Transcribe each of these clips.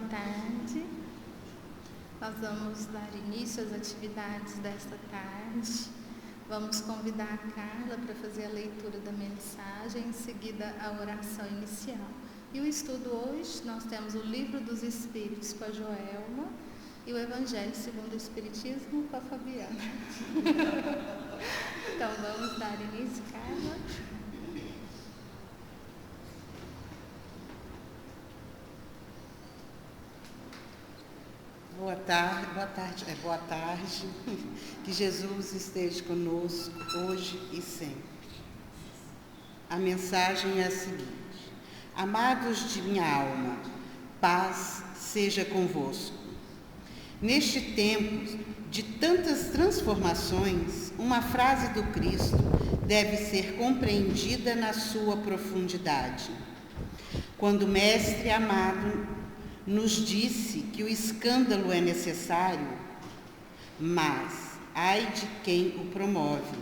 tarde. Nós vamos dar início às atividades desta tarde. Vamos convidar a Carla para fazer a leitura da mensagem, em seguida a oração inicial. E o estudo hoje, nós temos o Livro dos Espíritos com a Joelma e o Evangelho segundo o Espiritismo com a Fabiana. Então vamos dar início, Carla. Boa tarde. Que Jesus esteja conosco hoje e sempre. A mensagem é a seguinte: amados de minha alma, paz seja convosco. Neste tempo de tantas transformações, uma frase do Cristo deve ser compreendida na sua profundidade. Quando o Mestre amado nos disse que o escândalo é necessário, mas ai de quem o promove,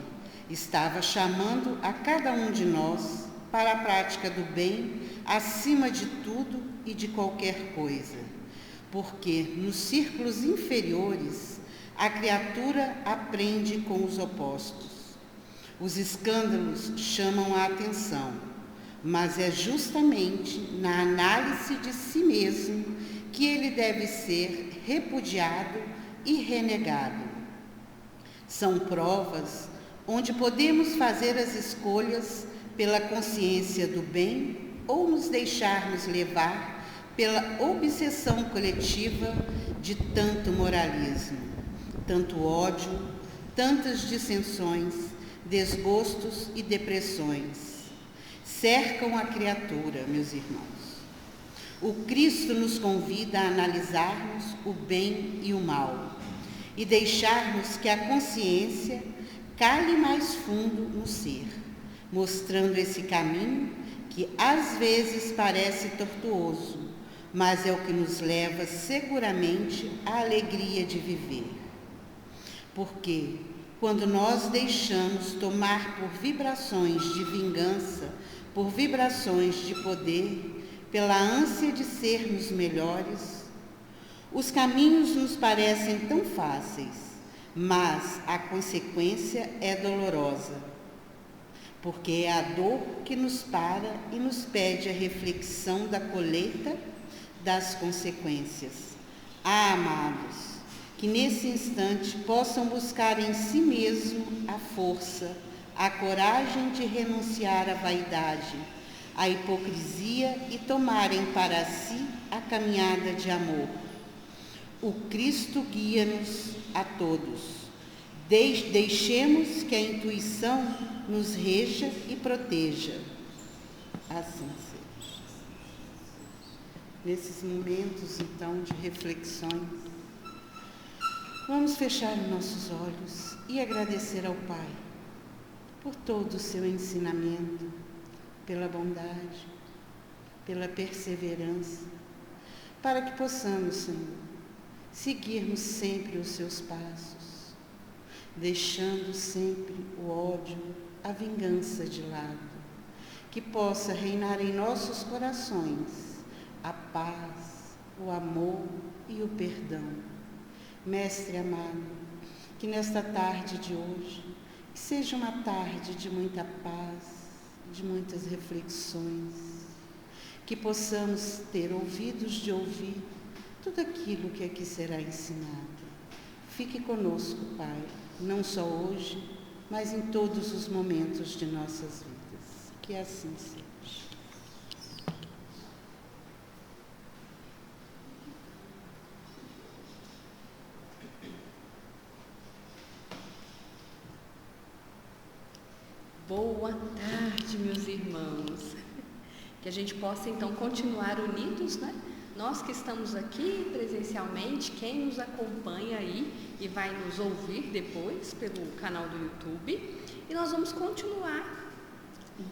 estava chamando a cada um de nós para a prática do bem acima de tudo e de qualquer coisa, porque nos círculos inferiores a criatura aprende com os opostos. Os escândalos chamam a atenção, mas é justamente na análise de si mesmo que ele deve ser repudiado e renegado. São provas onde podemos fazer as escolhas pela consciência do bem ou nos deixarmos levar pela obsessão coletiva de tanto moralismo, tanto ódio, tantas dissensões, desgostos e depressões. Cercam a criatura, meus irmãos. O Cristo nos convida a analisarmos o bem e o mal e deixarmos que a consciência cale mais fundo no ser, mostrando esse caminho que às vezes parece tortuoso, mas é o que nos leva seguramente à alegria de viver. Porque quando nós deixamos tomar por vibrações de vingança, por vibrações de poder, pela ânsia de sermos melhores, os caminhos nos parecem tão fáceis, mas a consequência é dolorosa, porque é a dor que nos para e nos pede a reflexão da colheita das consequências. Amados, que nesse instante possam buscar em si mesmo a força, a coragem de renunciar à vaidade, à hipocrisia e tomarem para si a caminhada de amor. O Cristo guia-nos a todos. Deixemos que a intuição nos reja e proteja. Assim seja. Nesses momentos, então, de reflexões, vamos fechar os nossos olhos e agradecer ao Pai por todo o seu ensinamento, pela bondade, pela perseverança, para que possamos, Senhor, seguirmos sempre os seus passos, deixando sempre o ódio, a vingança de lado, que possa reinar em nossos corações a paz, o amor e o perdão. Mestre amado, que nesta tarde de hoje seja uma tarde de muita paz, de muitas reflexões, que possamos ter ouvidos de ouvir tudo aquilo que aqui será ensinado. Fique conosco, Pai, não só hoje, mas em todos os momentos de nossas vidas. Que assim seja. Boa tarde, meus irmãos. Que a gente possa, então, continuar unidos, né? Nós que estamos aqui presencialmente, quem nos acompanha aí e vai nos ouvir depois pelo canal do YouTube. E nós vamos continuar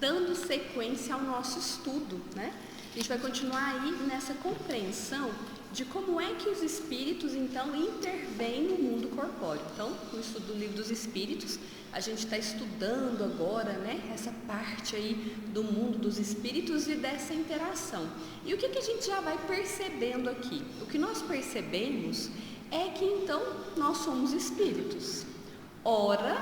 dando sequência ao nosso estudo, né? A gente vai continuar aí nessa compreensão de como é que os espíritos então intervêm no mundo corpóreo. Então, no estudo do Livro dos Espíritos, a gente está estudando agora, né, essa parte aí do mundo dos espíritos e dessa interação. E o que a gente já vai percebendo aqui? O que nós percebemos é que então nós somos espíritos. Ora,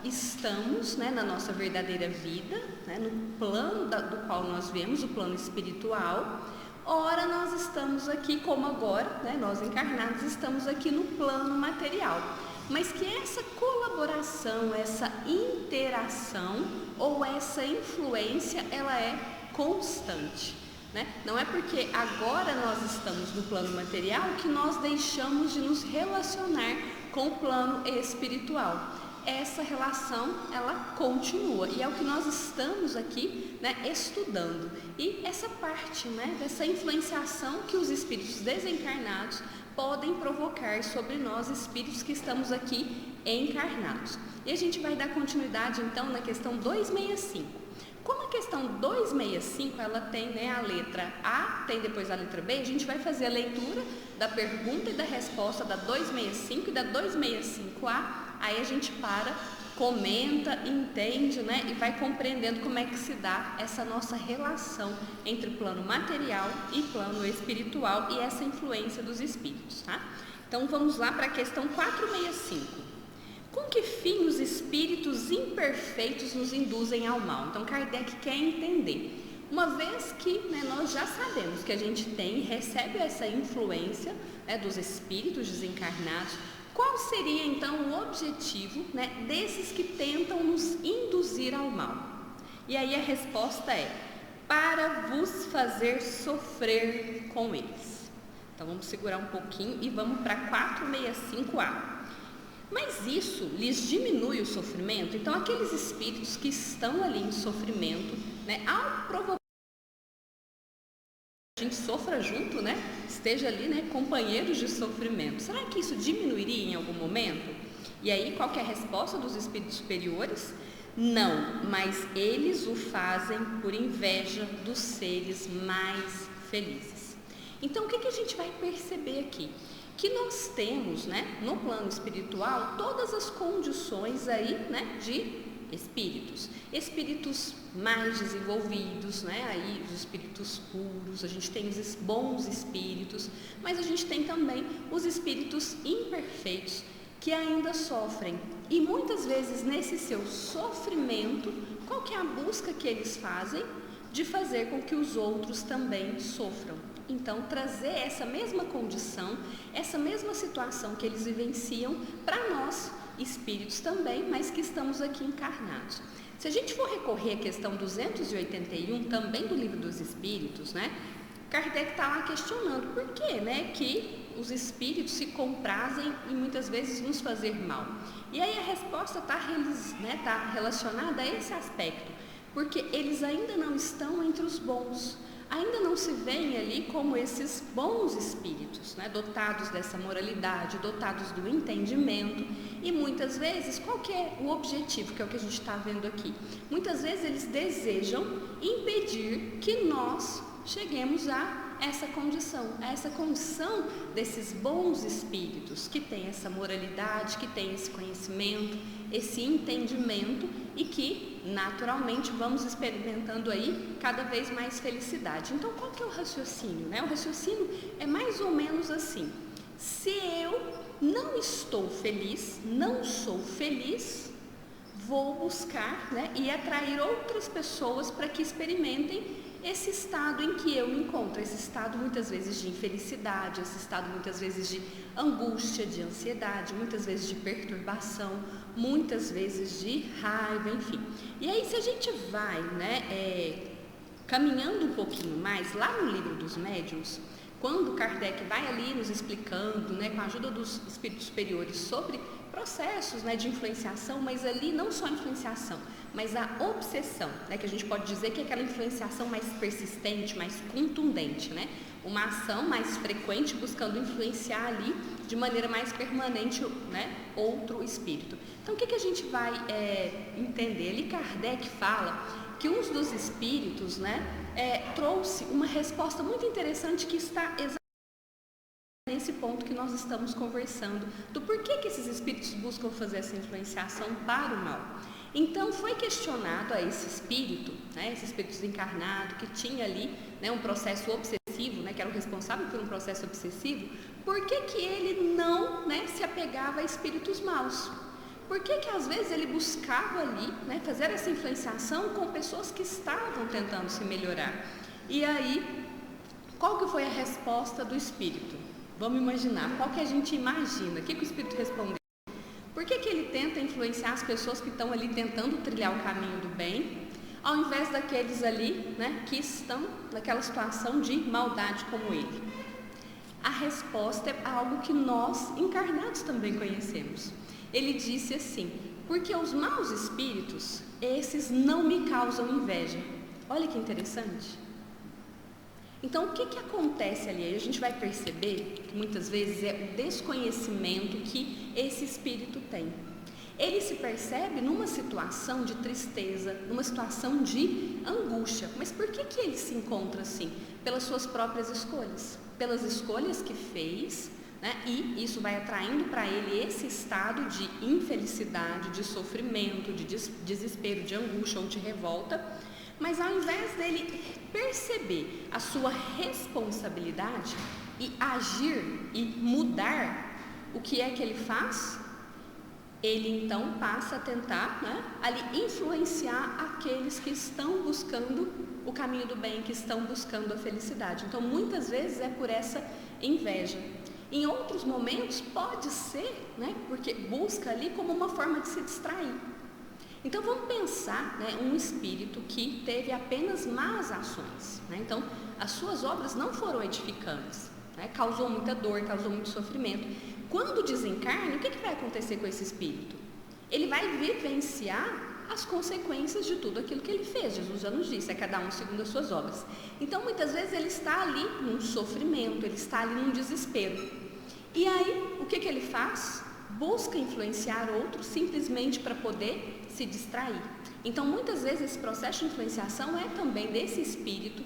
estamos, né, na nossa verdadeira vida, né, no plano do qual nós vemos, o plano espiritual. Ora, nós estamos aqui, como agora, né, nós encarnados estamos aqui no plano material. Mas que essa colaboração, essa interação ou essa influência, ela é constante, né? Não é porque agora nós estamos no plano material que nós deixamos de nos relacionar com o plano espiritual. Essa relação, ela continua, e é o que nós estamos aqui, né, estudando. E essa parte, né, dessa influenciação que os espíritos desencarnados podem provocar sobre nós, espíritos que estamos aqui encarnados. E a gente vai dar continuidade, então, na questão 265. Como a questão 265, ela tem, né, a letra A, tem depois a letra B, a gente vai fazer a leitura da pergunta e da resposta da 265 e da 265A. Aí a gente para, comenta, entende, né, e vai compreendendo como é que se dá essa nossa relação entre o plano material e plano espiritual e essa influência dos espíritos, tá? Então vamos lá para a questão 465. Com que fim os espíritos imperfeitos nos induzem ao mal? Então Kardec quer entender. Uma vez que, né, nós já sabemos que a gente tem e recebe essa influência, né, dos espíritos desencarnados, qual seria então o objetivo, né, desses que tentam nos induzir ao mal? E aí a resposta é: para vos fazer sofrer com eles. Então vamos segurar um pouquinho e vamos para 465A. Mas isso lhes diminui o sofrimento? Então aqueles espíritos que estão ali em sofrimento, né, ao provocar a gente sofra junto, né, esteja ali, né, companheiros de sofrimento, será que isso diminuiria em algum momento? E aí qual que é a resposta dos espíritos superiores? Não, mas eles o fazem por inveja dos seres mais felizes. Então o que a gente vai perceber aqui? Que nós temos, né, no plano espiritual, todas as condições aí, né, de espíritos mais desenvolvidos, né, aí os espíritos puros, a gente tem os bons espíritos, mas a gente tem também os espíritos imperfeitos que ainda sofrem. E muitas vezes nesse seu sofrimento, qual que é a busca que eles fazem? De fazer com que os outros também sofram. Então, trazer essa mesma condição, essa mesma situação que eles vivenciam para nós, espíritos também, mas que estamos aqui encarnados. Se a gente for recorrer à questão 281, também do Livro dos Espíritos, né, Kardec está lá questionando por que, né, que os espíritos se comprazem e muitas vezes nos fazer mal. E aí a resposta está relacionada a esse aspecto, porque eles ainda não estão entre os bons. Ainda não se veem ali como esses bons espíritos, né, dotados dessa moralidade, dotados do entendimento. E muitas vezes, qual que é o objetivo, que é o que a gente está vendo aqui? Muitas vezes eles desejam impedir que nós cheguemos a essa condição desses bons espíritos, que têm essa moralidade, que têm esse conhecimento, esse entendimento e que naturalmente vamos experimentando aí cada vez mais felicidade. Então qual que é o raciocínio, né? O raciocínio é mais ou menos assim: se eu não estou feliz, não sou feliz, vou buscar, né, e atrair outras pessoas para que experimentem esse estado em que eu me encontro, esse estado muitas vezes de infelicidade, esse estado muitas vezes de angústia, de ansiedade, muitas vezes de perturbação, muitas vezes de raiva, enfim. E aí se a gente vai, né, caminhando um pouquinho mais, lá no Livro dos Médiuns, quando Kardec vai ali nos explicando, né, com a ajuda dos espíritos superiores, sobre processos, né, de influenciação, mas ali não só influenciação, mas a obsessão, né, que a gente pode dizer que é aquela influenciação mais persistente, mais contundente, né, uma ação mais frequente buscando influenciar ali de maneira mais permanente, né, outro espírito. Então o que a gente vai entender? Ali Kardec fala que um dos espíritos, né, trouxe uma resposta muito interessante que está exatamente nesse ponto que nós estamos conversando, do porquê que esses espíritos buscam fazer essa influenciação para o mal. Então foi questionado a esse espírito, né, esse espírito desencarnado que tinha ali, né, um processo obsessivo, né, que era o responsável por um processo obsessivo, por que que ele não, né, se apegava a espíritos maus? Por que que às vezes ele buscava ali, né, fazer essa influenciação com pessoas que estavam tentando se melhorar? E aí, qual que foi a resposta do espírito? Vamos imaginar, qual que a gente imagina? O que que o espírito respondeu? Por que que ele tenta influenciar as pessoas que estão ali tentando trilhar o caminho do bem, ao invés daqueles ali, né, que estão naquela situação de maldade como ele? A resposta é algo que nós, encarnados, também conhecemos. Ele disse assim: porque os maus espíritos, esses não me causam inveja. Olha que interessante. Então, o que que acontece ali? A gente vai perceber que muitas vezes é o desconhecimento que esse espírito tem. Ele se percebe numa situação de tristeza, numa situação de angústia. Mas por que que ele se encontra assim? Pelas suas próprias escolhas, pelas escolhas que fez, né? E isso vai atraindo para ele esse estado de infelicidade, de sofrimento, de desespero, de angústia ou de revolta. Mas ao invés dele perceber a sua responsabilidade e agir e mudar, o que é que ele faz? Ele então passa a tentar, né, ali influenciar aqueles que estão buscando o caminho do bem, que estão buscando a felicidade. Então muitas vezes é por essa inveja. Em outros momentos pode ser, né, porque busca ali como uma forma de se distrair. Então vamos pensar, né, um espírito que teve apenas más ações, né? Então as suas obras não foram edificantes, né? Causou muita dor, causou muito sofrimento. Quando desencarna, o que vai acontecer com esse espírito? Ele vai vivenciar as consequências de tudo aquilo que ele fez. Jesus já nos disse, é cada um segundo as suas obras. Então muitas vezes ele está ali num sofrimento, ele está ali num desespero. E aí o que ele faz? Busca influenciar outros simplesmente para poder se distrair. Então muitas vezes esse processo de influenciação é também desse espírito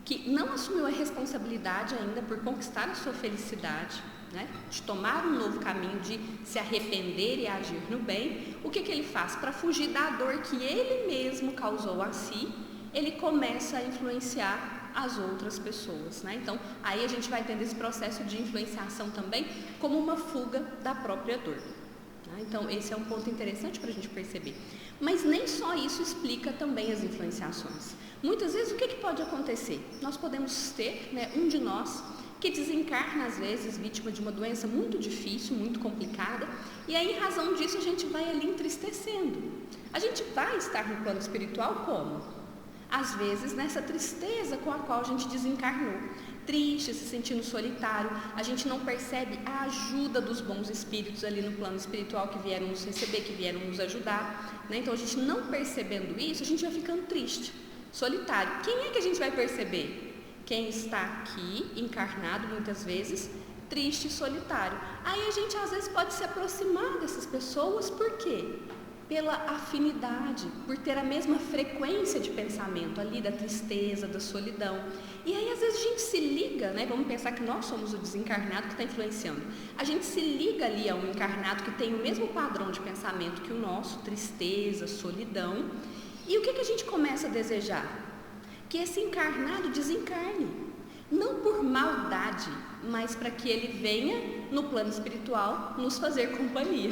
que não assumiu a responsabilidade ainda por conquistar a sua felicidade, né? De tomar um novo caminho, de se arrepender e agir no bem. O que ele faz? Para fugir da dor que ele mesmo causou a si, ele começa a influenciar as outras pessoas, né? Então aí a gente vai tendo esse processo de influenciação também como uma fuga da própria dor. Então esse é um ponto interessante para a gente perceber. Mas nem só isso explica também as influenciações. Muitas vezes o que pode acontecer? Nós podemos ter, né, um de nós que desencarna às vezes vítima de uma doença muito difícil, muito complicada, e aí em razão disso a gente vai ali entristecendo. A gente vai estar no plano espiritual como? Às vezes nessa tristeza com a qual a gente desencarnou, triste, se sentindo solitário, a gente não percebe a ajuda dos bons espíritos ali no plano espiritual que vieram nos receber, que vieram nos ajudar, né? Então a gente não percebendo isso, a gente vai ficando triste, solitário. Quem é que a gente vai perceber? Quem está aqui, encarnado muitas vezes, triste e solitário. Aí a gente às vezes pode se aproximar dessas pessoas, por quê? Pela afinidade, por ter a mesma frequência de pensamento ali, da tristeza, da solidão. E aí às vezes a gente se liga, né? Vamos pensar que nós somos o desencarnado que está influenciando. A gente se liga ali a um encarnado que tem o mesmo padrão de pensamento que o nosso, tristeza, solidão. E o que a gente começa a desejar? Que esse encarnado desencarne, não por maldade, mas para que ele venha no plano espiritual nos fazer companhia.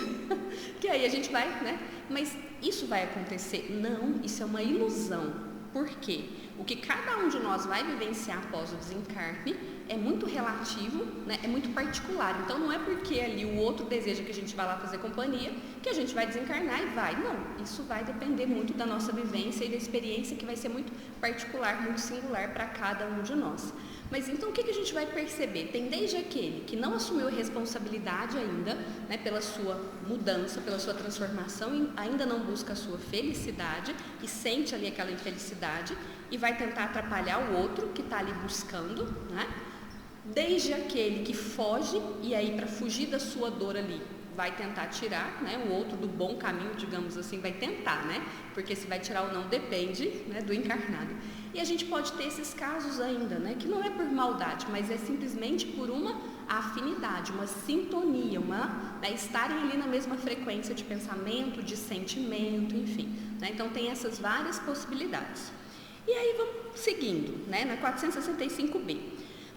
Que aí a gente vai, né? Mas isso vai acontecer? Não, isso é uma ilusão. Por quê? O que cada um de nós vai vivenciar após o desencarne é muito relativo, né? É muito particular. Então não é porque ali o outro deseja que a gente vá lá fazer companhia que a gente vai desencarnar e vai. Não, isso vai depender muito da nossa vivência e da experiência, que vai ser muito particular, muito singular para cada um de nós. Mas então o que a gente vai perceber? Tem desde aquele que não assumiu a responsabilidade ainda, né, pela sua mudança, pela sua transformação, e ainda não busca a sua felicidade e sente ali aquela infelicidade e vai tentar atrapalhar o outro que está ali buscando, né? Desde aquele que foge e aí para fugir da sua dor ali vai tentar tirar, né, o outro do bom caminho, digamos assim, vai tentar, né? Porque se vai tirar ou não depende, né, do encarnado. E a gente pode ter esses casos ainda, né, que não é por maldade, mas é simplesmente por uma a afinidade, uma sintonia, estarem ali na mesma frequência de pensamento, de sentimento, enfim. Então tem essas várias possibilidades. E aí vamos seguindo, na 465b.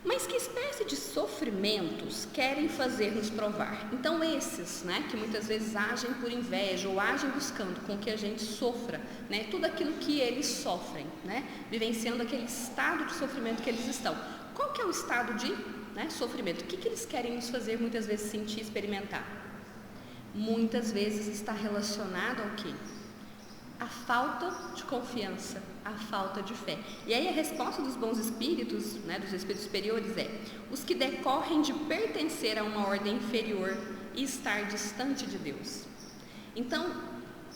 Mas que espécie de sofrimentos querem fazer-nos provar? Então esses, que muitas vezes agem por inveja ou agem buscando com que a gente sofra, tudo aquilo que eles sofrem, vivenciando aquele estado de sofrimento que eles estão. Qual que é o estado de sofrimento? O que eles querem nos fazer muitas vezes sentir, experimentar? Muitas vezes está relacionado ao quê? A falta de confiança, a falta de fé. E aí a resposta dos bons espíritos, dos espíritos superiores é: os que decorrem de pertencer a uma ordem inferior e estar distante de Deus. Então,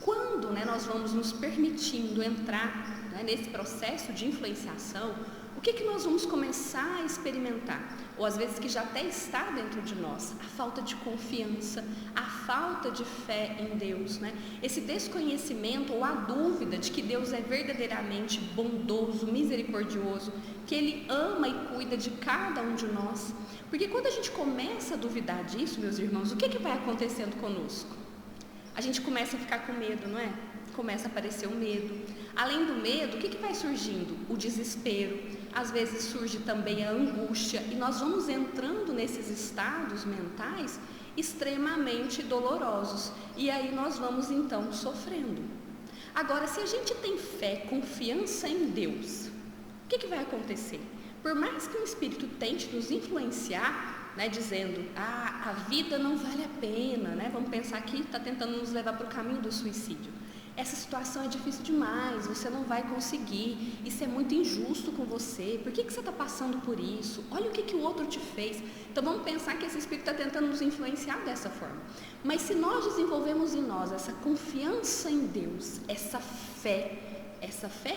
quando nós vamos nos permitindo entrar nesse processo de influenciação, o que nós vamos começar a experimentar? Ou às vezes que já até está dentro de nós, a falta de confiança, a falta de fé em Deus, Esse desconhecimento ou a dúvida de que Deus é verdadeiramente bondoso, misericordioso, que Ele ama e cuida de cada um de nós. Porque quando a gente começa a duvidar disso, meus irmãos, o que vai acontecendo conosco? A gente começa a ficar com medo, não é? Começa a aparecer o medo. Além do medo, o que vai surgindo? O desespero. Às vezes surge também a angústia e nós vamos entrando nesses estados mentais extremamente dolorosos e aí nós vamos então sofrendo. Agora, se a gente tem fé, confiança em Deus, o que vai acontecer? Por mais que o Espírito tente nos influenciar, dizendo, a vida não vale a pena, vamos pensar que está tentando nos levar para o caminho do suicídio. Essa situação é difícil demais, você não vai conseguir, isso é muito injusto com você, por que você está passando por isso? Olha o que o outro te fez. Então vamos pensar que esse Espírito está tentando nos influenciar dessa forma. Mas se nós desenvolvemos em nós essa confiança em Deus, essa fé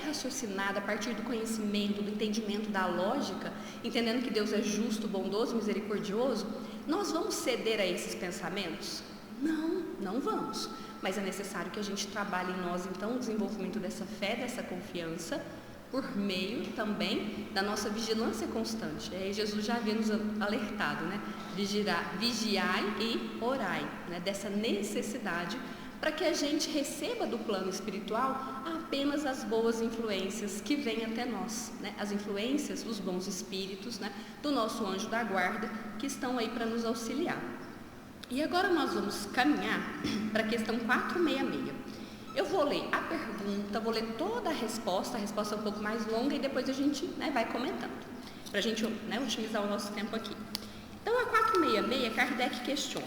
raciocinada a partir do conhecimento, do entendimento, da lógica, entendendo que Deus é justo, bondoso, misericordioso, nós vamos ceder a esses pensamentos? Não vamos. Mas é necessário que a gente trabalhe em nós, então, o desenvolvimento dessa fé, dessa confiança, por meio também da nossa vigilância constante. Aí Jesus já havia nos alertado, vigiai e orai, dessa necessidade para que a gente receba do plano espiritual apenas as boas influências que vêm até nós, as influências dos bons espíritos, do nosso anjo da guarda, que estão aí para nos auxiliar. E agora nós vamos caminhar para a questão 466. Eu vou ler a pergunta, vou ler toda a resposta é um pouco mais longa e depois a gente vai comentando, para a gente otimizar o nosso tempo aqui. Então a 466, Kardec questiona: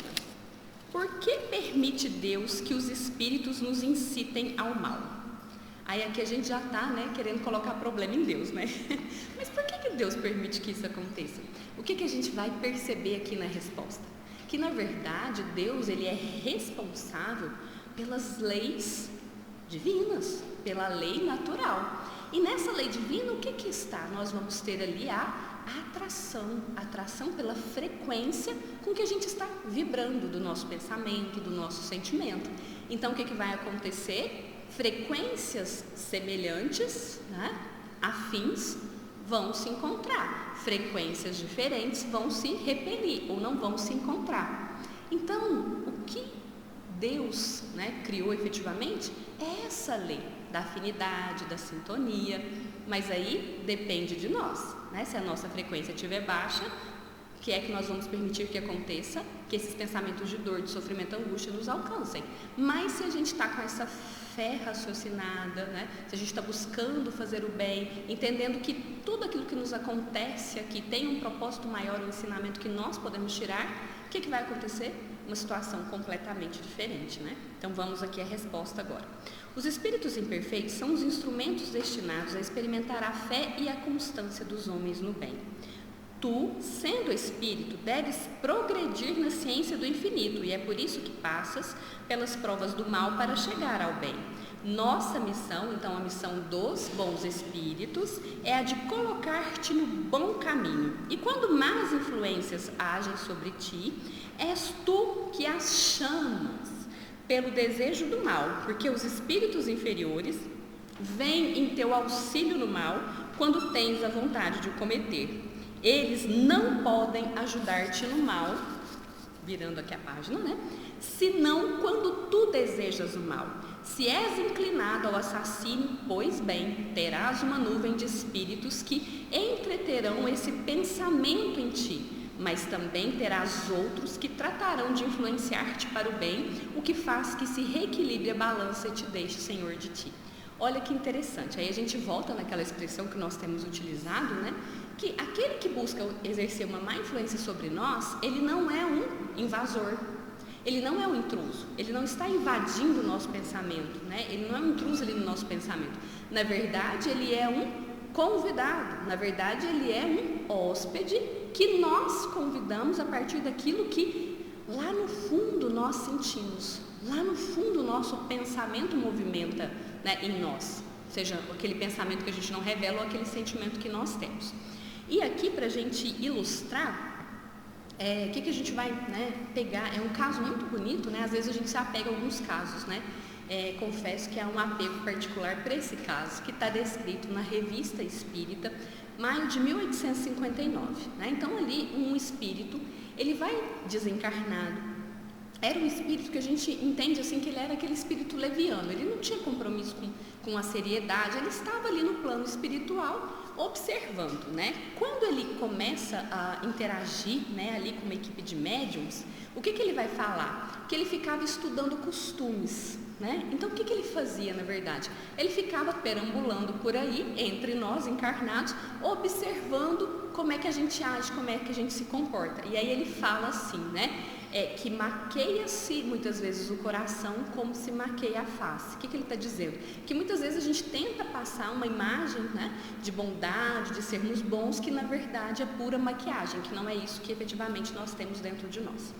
por que permite Deus que os espíritos nos incitem ao mal? Aí aqui a gente já está querendo colocar problema em Deus, Mas por que Deus permite que isso aconteça? O que a gente vai perceber aqui na resposta? Que na verdade Deus ele é responsável pelas leis divinas, pela lei natural. E nessa lei divina o que está? Nós vamos ter ali a atração pela frequência com que a gente está vibrando do nosso pensamento, do nosso sentimento. Então o que vai acontecer? Frequências semelhantes, afins, vão se encontrar, frequências diferentes vão se repelir ou não vão se encontrar. Então, o que Deus criou efetivamente é essa lei da afinidade, da sintonia, mas aí depende de nós, se a nossa frequência estiver baixa, o que é que nós vamos permitir que aconteça? Que esses pensamentos de dor, de sofrimento, angústia nos alcancem. Mas se a gente está com essa fé raciocinada, se a gente está buscando fazer o bem, entendendo que tudo aquilo que nos acontece aqui tem um propósito maior, um ensinamento que nós podemos tirar, o que vai acontecer? Uma situação completamente diferente, Então vamos aqui à resposta agora. Os espíritos imperfeitos são os instrumentos destinados a experimentar a fé e a constância dos homens no bem. Tu, sendo espírito, deves progredir na ciência do infinito, e é por isso que passas pelas provas do mal para chegar ao bem. Nossa missão, então a missão dos bons espíritos, é a de colocar-te no bom caminho. E quando más influências agem sobre ti, és tu que as chamas pelo desejo do mal, porque os espíritos inferiores vêm em teu auxílio no mal quando tens a vontade de o cometer. Eles não podem ajudar-te no mal, virando aqui a página, né? Senão quando tu desejas o mal. Se és inclinado ao assassínio, pois bem, terás uma nuvem de espíritos que entreterão esse pensamento em ti, mas também terás outros que tratarão de influenciar-te para o bem, o que faz que se reequilibre a balança e te deixe senhor de ti. Olha que interessante, aí a gente volta naquela expressão que nós temos utilizado, né? Que aquele que busca exercer uma má influência sobre nós, ele não é um invasor, ele não é um intruso, ele não está invadindo o nosso pensamento, né? Ele não é um intruso ali no nosso pensamento. Na verdade, ele é um convidado, na verdade, ele é um hóspede que nós convidamos a partir daquilo que lá no fundo nós sentimos, lá no fundo o nosso pensamento movimenta, né, em nós, seja aquele pensamento que a gente não revela ou aquele sentimento que nós temos. E aqui, para a gente ilustrar, o que a gente vai, né, pegar, é um caso muito bonito, né? Às vezes a gente se apega a alguns casos, né? Confesso que há um apego particular para esse caso, que está descrito na Revista Espírita, maio de 1859, né? Então ali um espírito, ele vai desencarnado. Era um espírito que a gente entende assim que ele era aquele espírito leviano, ele não tinha compromisso com a seriedade, ele estava ali no plano espiritual observando, né? Quando ele começa a interagir, né, ali com uma equipe de médiums, o que ele vai falar? Que ele ficava estudando costumes, né? Então o que ele fazia na verdade? Ele ficava perambulando por aí, entre nós encarnados, observando como é que a gente age, como é que a gente se comporta. E aí ele fala assim, né? Que maqueia-se muitas vezes o coração como se maqueia a face. O que ele está dizendo? Que muitas vezes a gente tenta passar uma imagem, né, de bondade, de sermos bons, que na verdade é pura maquiagem, que não é isso que efetivamente nós temos dentro de nós.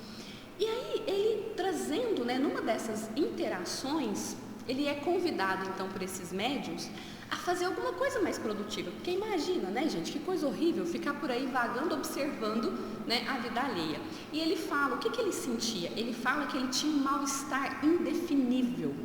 E aí ele trazendo, né, numa dessas interações, ele é convidado então por esses médiuns a fazer alguma coisa mais produtiva, porque imagina, né, gente, que coisa horrível ficar por aí vagando, observando, né, a vida alheia. E ele fala, o que ele sentia? Ele fala que ele tinha um mal-estar indefinível,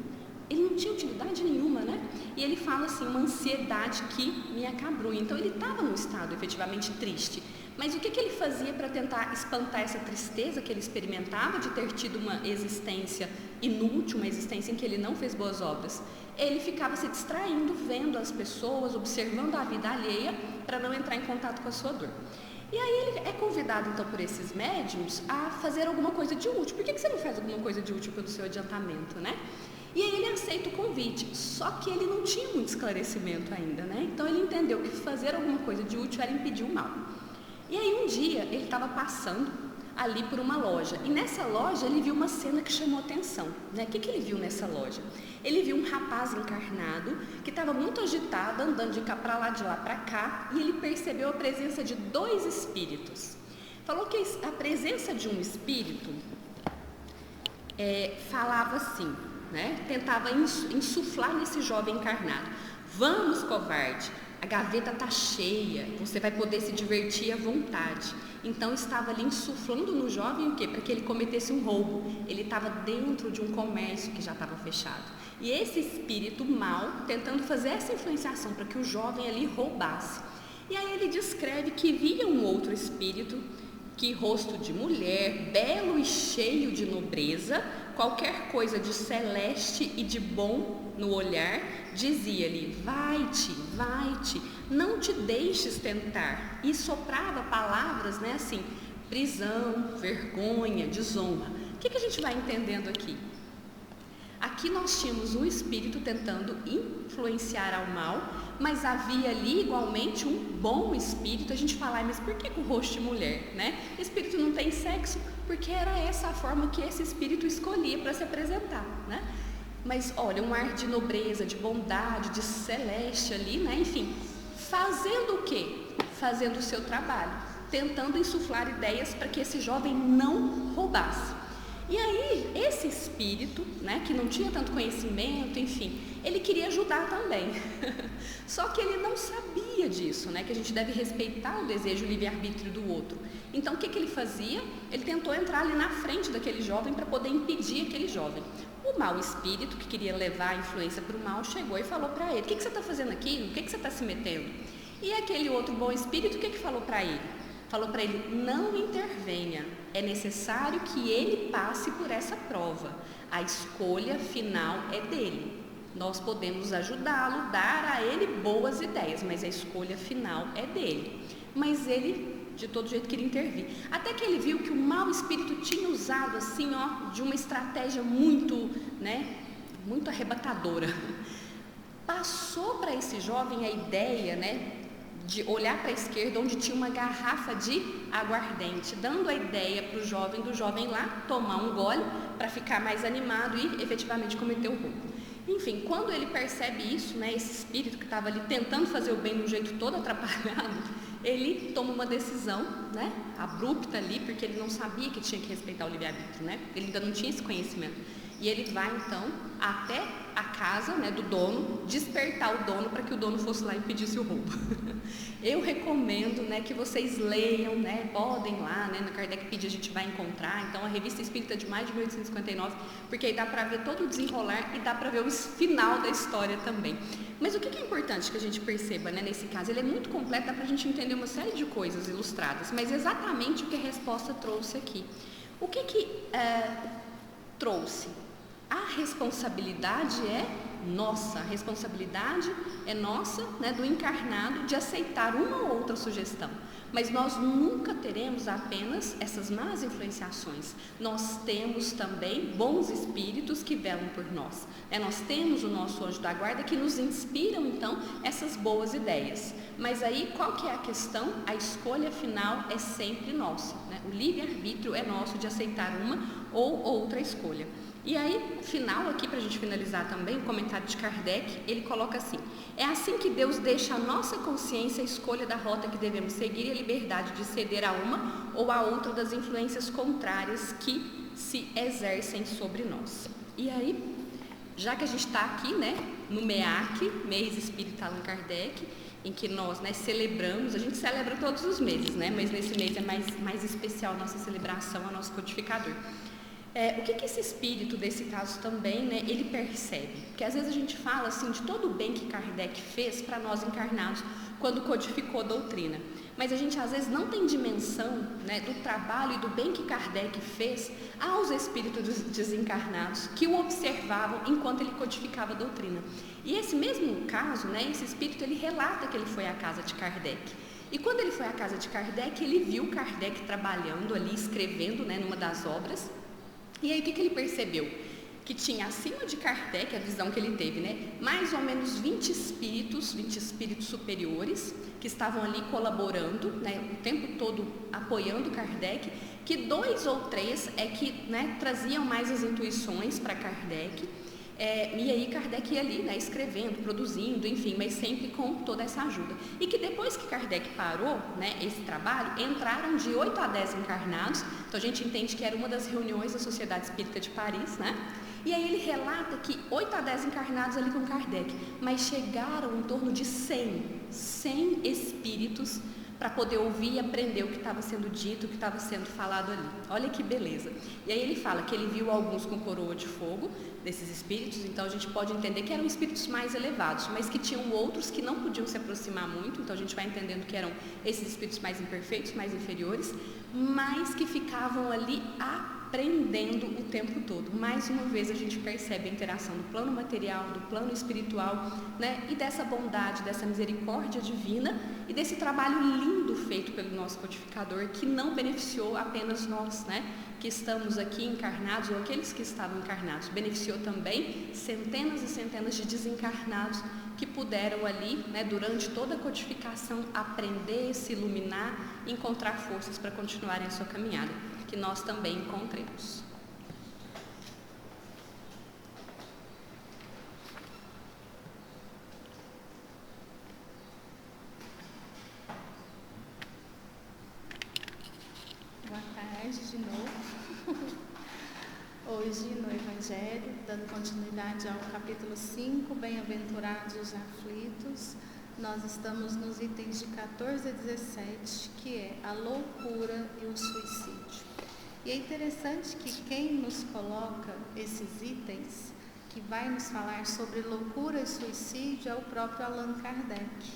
ele não tinha utilidade nenhuma, né? E ele fala assim, uma ansiedade que me acabrou. Então ele estava num estado efetivamente triste, mas o que ele fazia para tentar espantar essa tristeza que ele experimentava de ter tido uma existência inútil, uma existência em que ele não fez boas obras? Ele ficava se distraindo, vendo as pessoas, observando a vida alheia, para não entrar em contato com a sua dor. E aí ele é convidado então por esses médiums a fazer alguma coisa de útil. Por que você não faz alguma coisa de útil pelo seu adiantamento, né? E aí ele aceita o convite, só que ele não tinha muito esclarecimento ainda, né? Então ele entendeu que fazer alguma coisa de útil era impedir o mal. E aí um dia ele estava passando ali por uma loja, e nessa loja ele viu uma cena que chamou atenção, né? O que ele viu nessa loja? Ele viu um rapaz encarnado que estava muito agitado, andando de cá para lá, de lá para cá, e ele percebeu a presença de 2 espíritos. Falou que a presença de um espírito falava assim, né? Tentava insuflar nesse jovem encarnado: vamos, covarde, a gaveta está cheia, você vai poder se divertir à vontade. Então estava ali insuflando no jovem o quê? Para que ele cometesse um roubo. Ele estava dentro de um comércio que já estava fechado. E esse espírito mau tentando fazer essa influenciação para que o jovem ali roubasse. E aí ele descreve que via um outro espírito, que rosto de mulher, belo e cheio de nobreza, qualquer coisa de celeste e de bom no olhar, dizia-lhe: vai-te, vai-te, não te deixes tentar. E soprava palavras, né, assim, prisão, vergonha, desonra. O que a gente vai entendendo aqui? Aqui nós tínhamos um espírito tentando influenciar ao mal, mas havia ali igualmente um bom espírito. A gente fala, mas por que com o rosto de mulher, né? Espírito não tem sexo, porque era essa a forma que esse espírito escolhia para se apresentar, né? Mas olha, um ar de nobreza, de bondade, de celeste ali, né? Enfim, fazendo o quê? Fazendo o seu trabalho, tentando insuflar ideias para que esse jovem não roubasse. E aí, esse espírito, né, que não tinha tanto conhecimento, enfim, ele queria ajudar também. Só que ele não sabia disso, né, que a gente deve respeitar o desejo e o livre-arbítrio do outro. Então, o que ele fazia? Ele tentou entrar ali na frente daquele jovem para poder impedir aquele jovem. O mau espírito, que queria levar a influência para o mal, chegou e falou para ele: o que você está fazendo aqui? O que você está se metendo? E aquele outro bom espírito, o que falou para ele? falou para ele: não intervenha, é necessário que ele passe por essa prova, a escolha final é dele. Nós podemos ajudá-lo, dar a ele boas ideias, mas a escolha final é dele. Mas ele, de todo jeito, queria intervir. Até que ele viu que o mau espírito tinha usado, assim, de uma estratégia muito arrebatadora. Passou para esse jovem a ideia, de olhar para a esquerda, onde tinha uma garrafa de aguardente, dando a ideia para o jovem, do jovem lá tomar um gole para ficar mais animado e efetivamente cometer o roubo. Enfim, quando ele percebe isso, esse espírito que estava ali tentando fazer o bem de um jeito todo atrapalhado, ele toma uma decisão, abrupta ali, porque ele não sabia que tinha que respeitar o livre-arbítrio, ele ainda não tinha esse conhecimento. E ele vai então até a casa do dono, despertar o dono para que o dono fosse lá e pedisse o roubo. Eu recomendo que vocês leiam, podem lá, no Kardecpedia a gente vai encontrar, então a revista espírita de mais de 1859, porque aí dá para ver todo o desenrolar e dá para ver o final da história também. Mas o que é importante que a gente perceba nesse caso? Ele é muito completo, dá para a gente entender uma série de coisas ilustradas, mas exatamente o que a resposta trouxe aqui. O que trouxe? A responsabilidade é nossa, a responsabilidade é nossa, do encarnado, de aceitar uma ou outra sugestão. Mas nós nunca teremos apenas essas más influenciações. Nós temos também bons espíritos que velam por nós. Nós temos o nosso anjo da guarda que nos inspiram, então, essas boas ideias. Mas aí, qual que é a questão? A escolha final é sempre nossa. O livre-arbítrio é nosso de aceitar uma ou outra escolha. E aí, final aqui, para a gente finalizar também, o comentário de Kardec, ele coloca assim: é assim que Deus deixa a nossa consciência a escolha da rota que devemos seguir e a liberdade de ceder a uma ou a outra das influências contrárias que se exercem sobre nós. E aí, já que a gente está aqui, no MEAC, Mês Espírita Allan Kardec, em que nós celebramos, a gente celebra todos os meses, mas nesse mês é mais especial a nossa celebração, a nosso codificador. O que esse espírito, desse caso também, ele percebe? Porque às vezes a gente fala assim de todo o bem que Kardec fez para nós encarnados quando codificou a doutrina. Mas a gente às vezes não tem dimensão do trabalho e do bem que Kardec fez aos espíritos desencarnados que o observavam enquanto ele codificava a doutrina. E esse mesmo caso, esse espírito, ele relata que ele foi à casa de Kardec. E quando ele foi à casa de Kardec, ele viu Kardec trabalhando ali, escrevendo numa das obras. E aí o que ele percebeu? Que tinha acima de Kardec, a visão que ele teve, mais ou menos 20 espíritos superiores, que estavam ali colaborando, o tempo todo apoiando Kardec, que 2 ou 3 é que traziam mais as intuições para Kardec. E aí Kardec ia ali, escrevendo, produzindo, enfim, mas sempre com toda essa ajuda. E que depois que Kardec parou, esse trabalho, entraram de 8 a 10 encarnados. Então a gente entende que era uma das reuniões da Sociedade Espírita de Paris, E aí ele relata que 8 a 10 encarnados ali com Kardec, mas chegaram em torno de 100 espíritos para poder ouvir e aprender o que estava sendo dito, o que estava sendo falado ali. Olha que beleza. E aí ele fala que ele viu alguns com coroa de fogo, desses espíritos, então a gente pode entender que eram espíritos mais elevados, mas que tinham outros que não podiam se aproximar muito, então a gente vai entendendo que eram esses espíritos mais imperfeitos, mais inferiores, mas que ficavam ali aprendendo o tempo todo. Mais uma vez a gente percebe a interação do plano material, do plano espiritual, e dessa bondade, dessa misericórdia divina e desse trabalho lindo feito pelo nosso codificador, que não beneficiou apenas nós, que estamos aqui encarnados, ou aqueles que estavam encarnados, beneficiou também centenas e centenas de desencarnados que puderam ali, durante toda a codificação, aprender, se iluminar, encontrar forças para continuarem a sua caminhada, que nós também encontremos. Boa tarde de novo. Hoje no Evangelho, dando continuidade ao capítulo 5, Bem-aventurados os aflitos, nós estamos nos itens de 14 a 17, que é a loucura e o suicídio. E é interessante que quem nos coloca esses itens, que vai nos falar sobre loucura e suicídio, é o próprio Allan Kardec.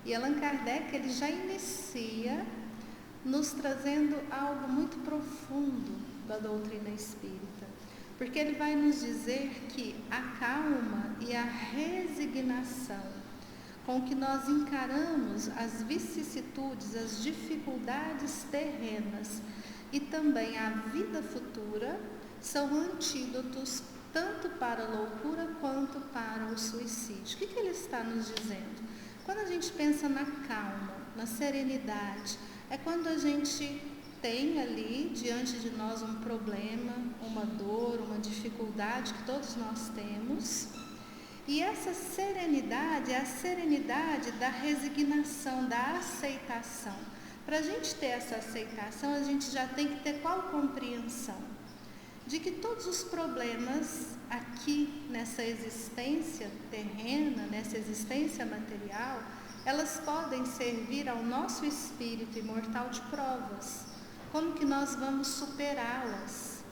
E Allan Kardec, ele já inicia nos trazendo algo muito profundo da doutrina espírita, porque ele vai nos dizer que a calma e a resignação com que nós encaramos as vicissitudes, as dificuldades terrenas e também a vida futura são antídotos tanto para a loucura quanto para o suicídio. O que ele está nos dizendo? Quando a gente pensa na calma, na serenidade, é quando a gente tem ali diante de nós um problema, uma dor, uma dificuldade que todos nós temos. E essa serenidade é a serenidade da resignação, da aceitação. Para a gente ter essa aceitação, a gente já tem que ter qual compreensão? De que todos os problemas aqui nessa existência terrena, nessa existência material, elas podem servir ao nosso espírito imortal de provas. Como que nós vamos superá-las?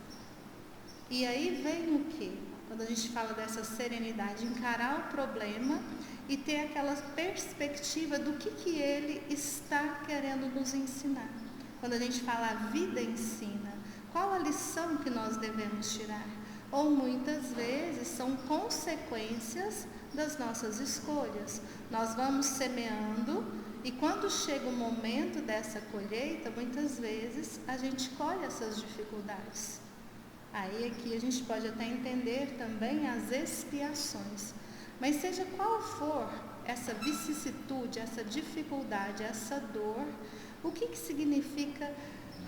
E aí vem o quê? Quando a gente fala dessa serenidade, encarar o problema e ter aquela perspectiva do que ele está querendo nos ensinar. Quando a gente fala a vida ensina, qual a lição que nós devemos tirar? Ou muitas vezes são consequências das nossas escolhas. Nós vamos semeando e quando chega o momento dessa colheita, muitas vezes a gente colhe essas dificuldades. Aí aqui a gente pode até entender também as expiações. Mas seja qual for essa vicissitude, essa dificuldade, essa dor, o que significa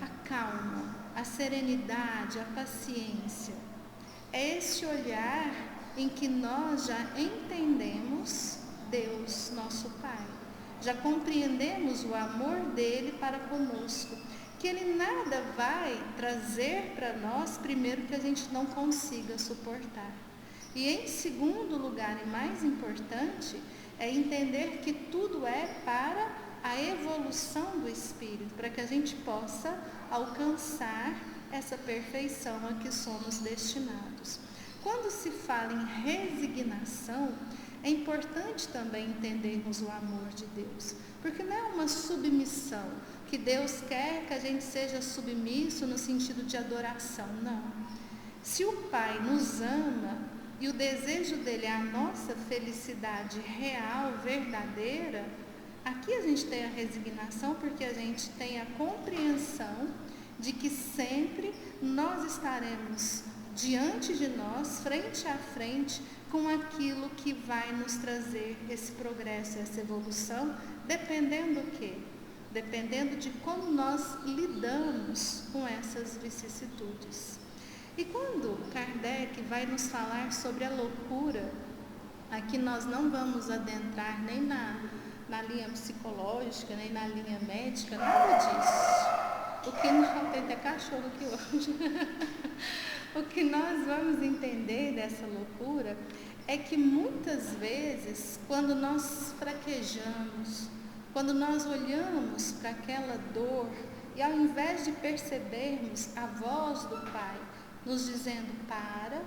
a calma, a serenidade, a paciência? É esse olhar em que nós já entendemos Deus, nosso Pai. Já compreendemos o amor dele para conosco. Que ele nada vai trazer para nós, primeiro, que a gente não consiga suportar. E em segundo lugar, e mais importante, é entender que tudo é para a evolução do espírito, para que a gente possa alcançar essa perfeição a que somos destinados. Quando se fala em resignação, é importante também entendermos o amor de Deus, porque não é uma submissão, que Deus quer que a gente seja submisso no sentido de adoração, não. Se o Pai nos ama e o desejo dele é a nossa felicidade real, verdadeira, aqui a gente tem a resignação, porque a gente tem a compreensão de que sempre nós estaremos diante de nós, frente a frente, com aquilo que vai nos trazer esse progresso, essa evolução, dependendo do quê? Dependendo de como nós lidamos com essas vicissitudes. E quando Kardec vai nos falar sobre a loucura, aqui nós não vamos adentrar nem na linha psicológica, nem na linha médica, nada disso. O que não tem até cachorro aqui hoje. O que nós vamos entender dessa loucura é que muitas vezes, quando nós fraquejamos, quando nós olhamos para aquela dor e ao invés de percebermos a voz do Pai nos dizendo: para,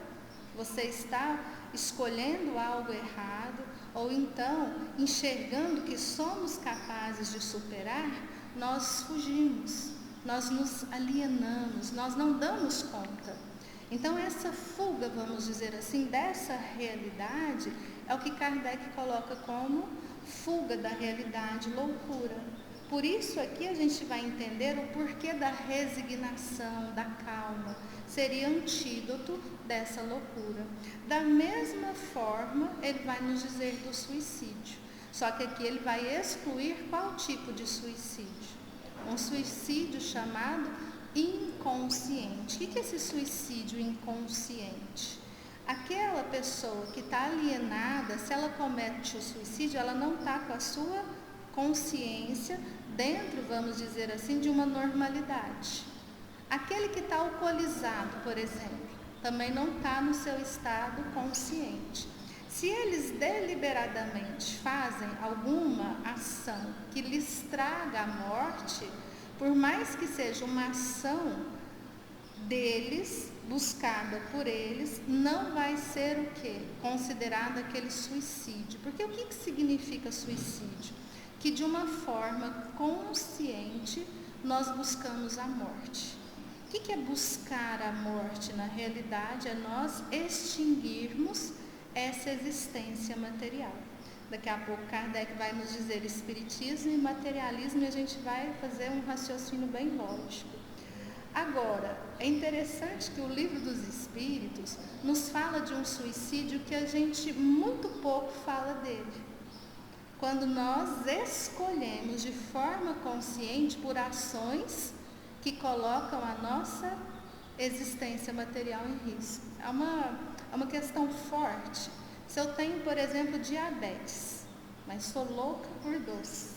você está escolhendo algo errado, ou então enxergando que somos capazes de superar, nós fugimos, nós nos alienamos, nós não damos conta. Então essa fuga, vamos dizer assim, dessa realidade é o que Kardec coloca como fuga da realidade, loucura. Por isso aqui a gente vai entender o porquê da resignação, da calma, seria antídoto dessa loucura. Da mesma forma, ele vai nos dizer do suicídio, só que aqui ele vai excluir qual tipo de suicídio? Um suicídio chamado inconsciente. O que é esse suicídio inconsciente? Aquela pessoa que está alienada, se ela comete o suicídio, ela não está com a sua consciência dentro, vamos dizer assim, de uma normalidade. Aquele que está alcoolizado, por exemplo, também não está no seu estado consciente. Se eles deliberadamente fazem alguma ação que lhes traga a morte, por mais que seja uma ação deles, buscada por eles, não vai ser o quê? Considerado aquele suicídio. Porque o que significa suicídio? Que de uma forma consciente nós buscamos a morte. O que é buscar a morte? Na realidade, é nós extinguirmos essa existência material. Daqui a pouco Kardec vai nos dizer espiritismo e materialismo e a gente vai fazer um raciocínio bem lógico. Agora, é interessante que o Livro dos Espíritos nos fala de um suicídio que a gente muito pouco fala dele. Quando nós escolhemos de forma consciente por ações que colocam a nossa existência material em risco. É uma questão forte. Se eu tenho, por exemplo, diabetes, mas sou louca por doce,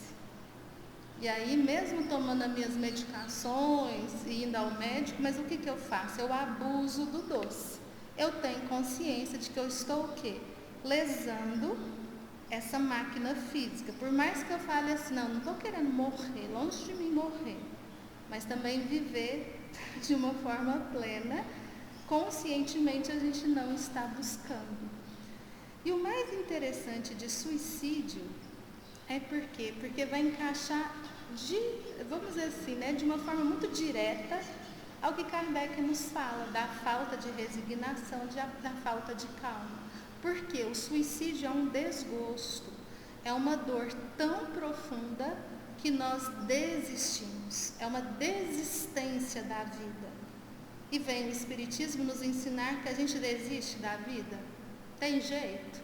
e aí mesmo tomando as minhas medicações e indo ao médico, mas o que eu faço? Eu abuso do doce. Eu tenho consciência de que eu estou o quê? Lesando essa máquina física. Por mais que eu fale assim, não estou querendo morrer, longe de mim morrer, mas também viver de uma forma plena, conscientemente a gente não está buscando. E o mais interessante de suicídio é por quê? Porque vai encaixar, vamos dizer assim, de uma forma muito direta ao que Kardec nos fala, da falta de resignação, da falta de calma. Porque o suicídio é um desgosto, é uma dor tão profunda que nós desistimos, é uma desistência da vida. E vem o Espiritismo nos ensinar que a gente desiste da vida. Tem jeito?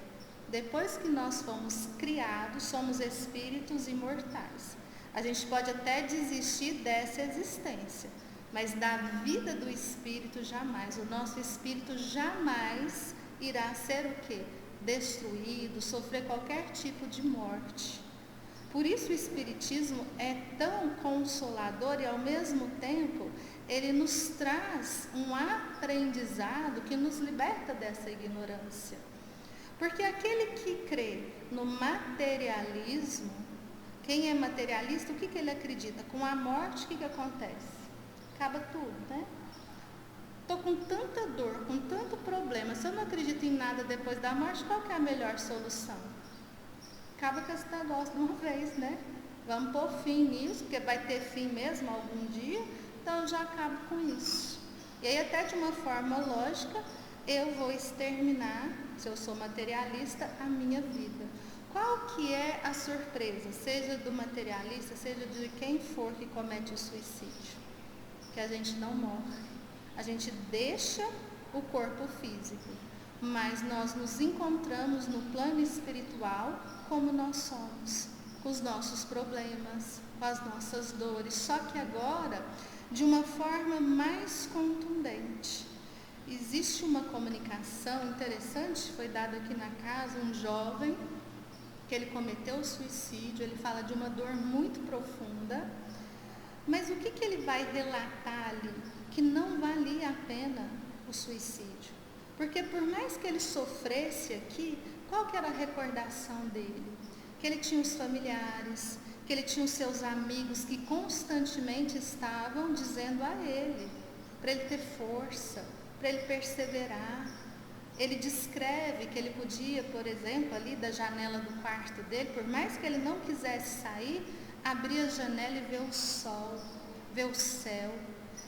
Depois que nós fomos criados, somos espíritos imortais. A gente pode até desistir dessa existência, mas da vida do espírito jamais. O nosso espírito jamais irá ser o quê? Destruído, sofrer qualquer tipo de morte. Por isso o Espiritismo é tão consolador e ao mesmo tempo ele nos traz um aprendizado que nos liberta dessa ignorância. Porque aquele que crê no materialismo, quem é materialista, o que ele acredita? Com a morte, o que acontece? Acaba tudo, né? Estou com tanta dor, com tanto problema, se eu não acredito em nada depois da morte, qual que é a melhor solução? Acaba com esse negócio de uma vez, né? Vamos pôr fim nisso, porque vai ter fim mesmo algum dia, então eu já acabo com isso. E aí até de uma forma lógica, eu vou exterminar, se eu sou materialista, a minha vida. Qual que é a surpresa, seja do materialista, seja de quem for que comete o suicídio? Que a gente não morre. A gente deixa o corpo físico, mas nós nos encontramos no plano espiritual como nós somos, com os nossos problemas, com as nossas dores, só que agora de uma forma mais contundente. Existe uma comunicação interessante, foi dada aqui na casa, um jovem, que ele cometeu o suicídio, ele fala de uma dor muito profunda, mas o que ele vai relatar ali? Que não valia a pena o suicídio. Porque por mais que ele sofresse aqui, qual que era a recordação dele? Que ele tinha os familiares, que ele tinha os seus amigos que constantemente estavam dizendo a ele, para ele ter força, para ele perseverar. Ele descreve que ele podia, por exemplo, ali da janela do quarto dele, por mais que ele não quisesse sair, abrir a janela e ver o sol, ver o céu.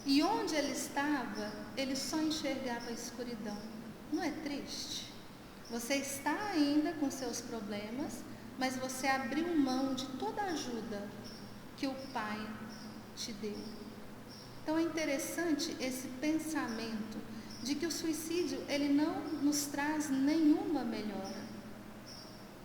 E onde ele estava, ele só enxergava a escuridão. Não é triste? Você está ainda com seus problemas, mas você abriu mão de toda a ajuda que o Pai te deu. Então é interessante esse pensamento de que o suicídio ele não nos traz nenhuma melhora.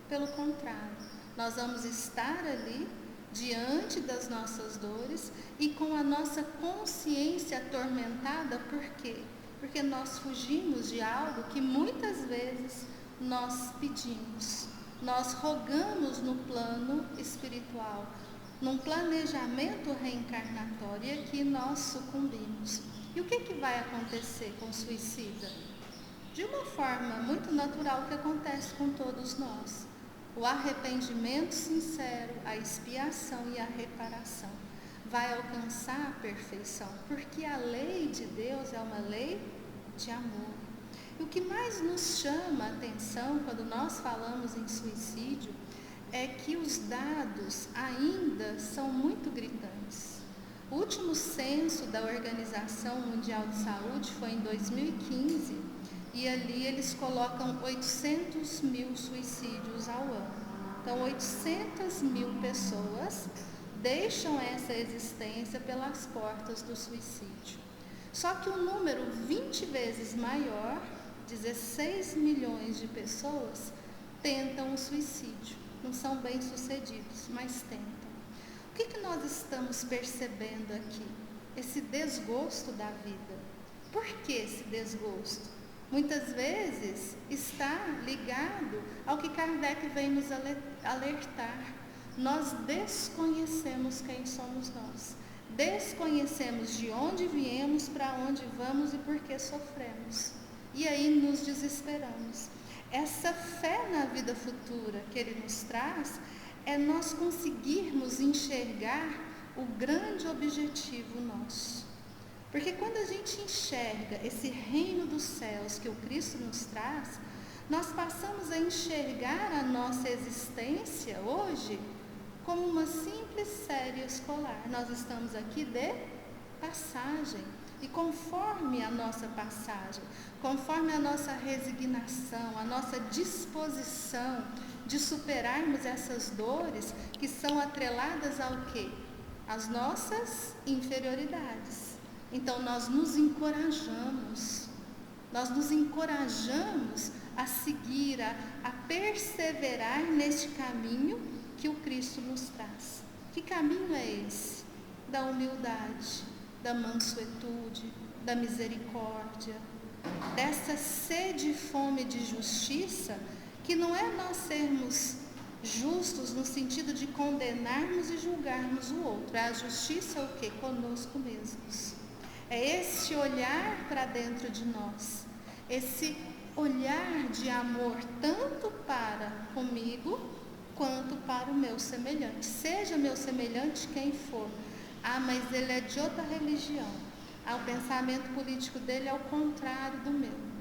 Pelo contrário, nós vamos estar ali diante das nossas dores e com a nossa consciência atormentada. Por quê? Porque nós fugimos de algo que muitas vezes nós pedimos, nós rogamos no plano espiritual, num planejamento reencarnatório, e aqui nós sucumbimos. E o que vai acontecer com o suicida? De uma forma muito natural que acontece com todos nós. O arrependimento sincero, a expiação e a reparação vai alcançar a perfeição, porque a lei de Deus é uma lei de amor. E o que mais nos chama a atenção quando nós falamos em suicídio é que os dados ainda são muito gritantes. O último censo da Organização Mundial de Saúde foi em 2015 e ali eles colocam 800 mil suicídios ao ano. Então, 800 mil pessoas deixam essa existência pelas portas do suicídio. Só que um número 20 vezes maior, 16 milhões de pessoas, tentam o suicídio. Não são bem-sucedidos, mas tentam. O que nós estamos percebendo aqui? Esse desgosto da vida. Por que esse desgosto? Muitas vezes está ligado ao que Kardec vem nos alertar. Nós desconhecemos quem somos nós. Desconhecemos de onde viemos, para onde vamos e por que sofremos. E aí nos desesperamos. Essa fé na vida futura que ele nos traz é nós conseguirmos enxergar o grande objetivo nosso. Porque quando a gente enxerga esse reino dos céus que o Cristo nos traz, nós passamos a enxergar a nossa existência hoje como uma simples série escolar. Nós estamos aqui de passagem. E conforme a nossa passagem, conforme a nossa resignação, a nossa disposição de superarmos essas dores que são atreladas ao quê? Às nossas inferioridades. Então nós nos encorajamos a seguir, a perseverar neste caminho que o Cristo nos traz. Que caminho é esse? Da humildade, da mansuetude, da misericórdia, dessa sede e fome de justiça, que não é nós sermos justos no sentido de condenarmos e julgarmos o outro. A justiça é o quê? Conosco mesmos. É esse olhar para dentro de nós, esse olhar de amor tanto para comigo quanto para o meu semelhante. Seja meu semelhante quem for. Ah, mas ele é de outra religião. Ah, o pensamento político dele é o contrário do meu.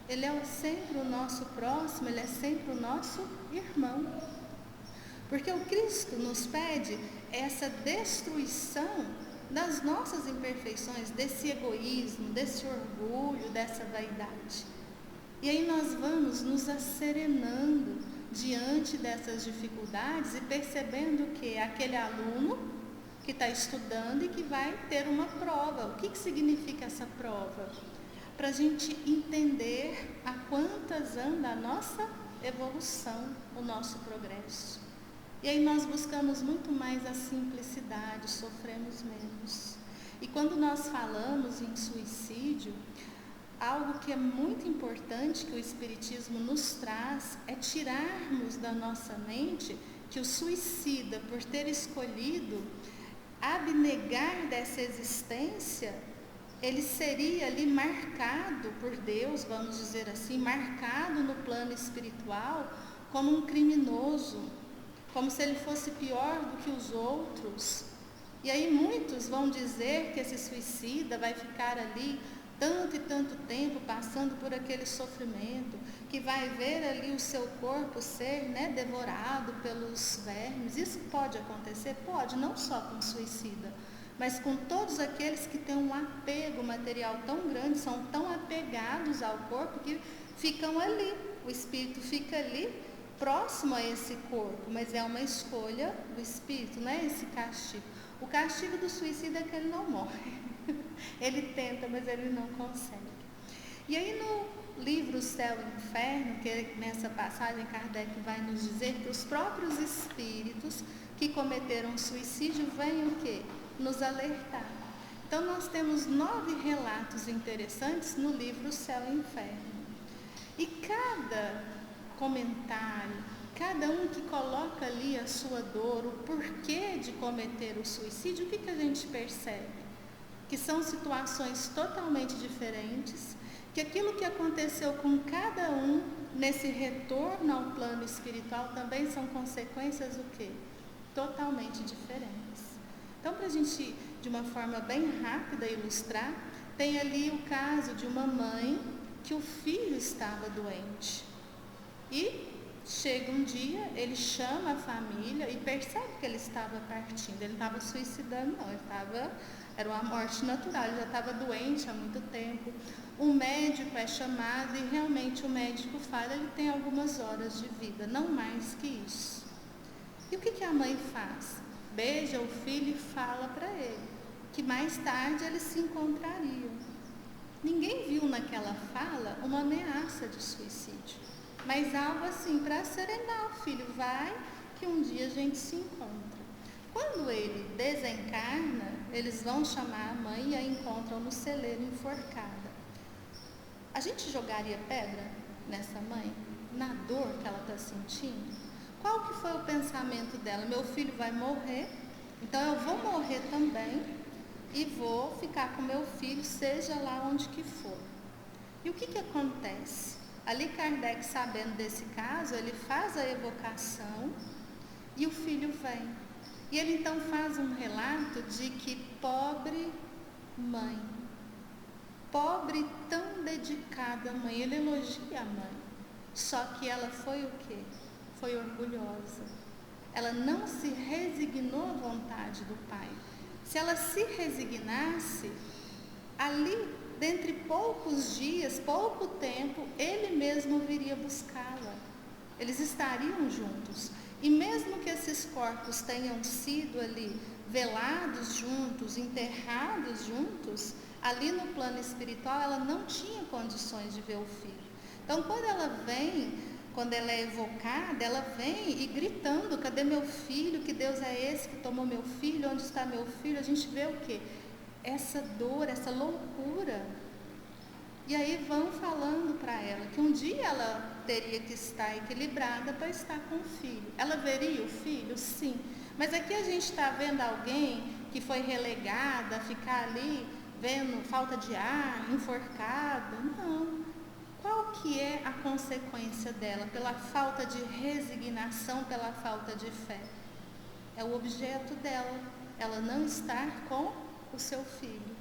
Ele é sempre o nosso próximo, ele é sempre o nosso irmão. Porque o Cristo nos pede essa destruição das nossas imperfeições, desse egoísmo, desse orgulho, dessa vaidade. E aí nós vamos nos asserenando diante dessas dificuldades e percebendo que aquele aluno que está estudando e que vai ter uma prova. O que significa essa prova? Para a gente entender a quantas anda a nossa evolução, o nosso progresso. E aí nós buscamos muito mais a simplicidade, sofremos menos. E quando nós falamos em suicídio, algo que é muito importante que o Espiritismo nos traz é tirarmos da nossa mente que o suicida, por ter escolhido abnegar dessa existência, ele seria ali marcado por Deus, vamos dizer assim, marcado no plano espiritual como um criminoso, como se ele fosse pior do que os outros. E aí muitos vão dizer que esse suicida vai ficar ali tanto e tanto tempo passando por aquele sofrimento, que vai ver ali o seu corpo ser, devorado pelos vermes. Isso pode acontecer? Pode, não só com o suicida, mas com todos aqueles que têm um apego material tão grande, são tão apegados ao corpo que ficam ali, o espírito fica ali próximo a esse corpo, mas é uma escolha do espírito, não é esse castigo. O castigo do suicida é que ele não morre. Ele tenta, mas ele não consegue. E aí no livro Céu e Inferno, que nessa passagem Kardec vai nos dizer que os próprios espíritos que cometeram suicídio vêm o quê? Nos alertar. Então nós temos 9 relatos interessantes no livro Céu e Inferno. E cada comentário, cada um que coloca ali a sua dor, o porquê de cometer o suicídio, o que a gente percebe? Que são situações totalmente diferentes, que aquilo que aconteceu com cada um nesse retorno ao plano espiritual também são consequências o quê? Totalmente diferentes. Então, para a gente, de uma forma bem rápida, ilustrar, tem ali o caso de uma mãe que o filho estava doente. E Chega um dia, ele chama a família e percebe que ele estava partindo. Ele não estava suicidando, não. Era uma morte natural, ele já estava doente há muito tempo. Um médico é chamado e realmente o médico fala, ele tem algumas horas de vida, não mais que isso. E o que a mãe faz? Beija o filho e fala para ele que mais tarde eles se encontrariam. Ninguém viu naquela fala uma ameaça de suicídio, mas algo assim para serenar o filho, vai que um dia a gente se encontra. Quando ele desencarna, eles vão chamar a mãe e a encontram no celeiro enforcada. A gente jogaria pedra nessa mãe, na dor que ela está sentindo? Qual que foi o pensamento dela? Meu filho vai morrer, então eu vou morrer também e vou ficar com meu filho, seja lá onde que for. E o que acontece? Ali Kardec, sabendo desse caso, ele faz a evocação e o filho vem. E ele então faz um relato de que pobre mãe, pobre tão dedicada mãe, ele elogia a mãe, só que ela foi o quê? Foi orgulhosa. Ela não se resignou à vontade do pai. Se ela se resignasse, ali, dentre poucos dias, pouco tempo, ele mesmo viria buscá-la. Eles estariam juntos. E mesmo que esses corpos tenham sido ali velados juntos, enterrados juntos, ali no plano espiritual ela não tinha condições de ver o filho. Então quando ela é evocada, ela vem e gritando, cadê meu filho? Que Deus é esse que tomou meu filho? Onde está meu filho? A gente vê o quê? Essa dor, essa loucura. E aí vão falando para ela que um dia ela teria que estar equilibrada para estar com o filho. Ela veria o filho? Sim. Mas aqui a gente está vendo alguém que foi relegada a ficar ali vendo falta de ar, enforcada. Não. Qual que é a consequência dela? Pela falta de resignação, pela falta de fé. É o objeto dela, ela não estar com o seu filho.